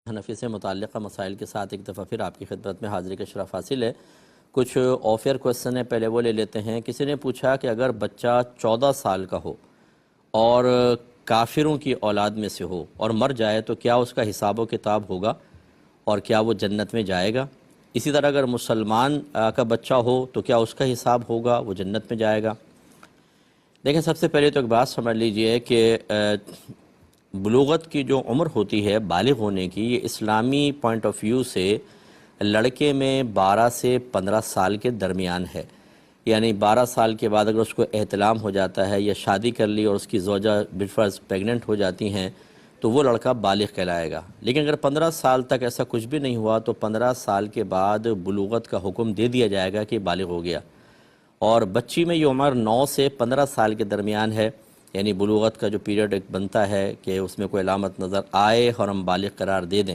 حنفی سے متعلقہ مسائل کے ساتھ ایک دفعہ پھر آپ کی خدمت میں حاضری کا شرف حاصل ہے۔ کچھ آف ایئر کویسچن ہے، پہلے وہ لے لیتے ہیں۔ کسی نے پوچھا کہ اگر بچہ 14 سال کا ہو اور کافروں کی اولاد میں سے ہو اور مر جائے تو کیا اس کا حساب و کتاب ہوگا اور کیا وہ جنت میں جائے گا؟ اسی طرح اگر مسلمان کا بچہ ہو تو کیا اس کا حساب ہوگا، وہ جنت میں جائے گا؟ دیکھیں، سب سے پہلے تو ایک بات سمجھ لیجئے کہ بلوغت کی جو عمر ہوتی ہے بالغ ہونے کی، یہ اسلامی پوائنٹ آف ویو سے لڑکے میں 12 سے 15 سال کے درمیان ہے۔ یعنی 12 سال کے بعد اگر اس کو احتلام ہو جاتا ہے یا شادی کر لی اور اس کی زوجہ بالفرض پریگننٹ ہو جاتی ہیں تو وہ لڑکا بالغ کہلائے گا۔ لیکن اگر 15 سال تک ایسا کچھ بھی نہیں ہوا تو 15 سال کے بعد بلوغت کا حکم دے دیا جائے گا کہ بالغ ہو گیا، اور بچی میں یہ عمر 9 سے 15 سال کے درمیان ہے۔ یعنی بلوغت کا جو پیریڈ ایک بنتا ہے کہ اس میں کوئی علامت نظر آئے اور ہم بالغ قرار دے دیں۔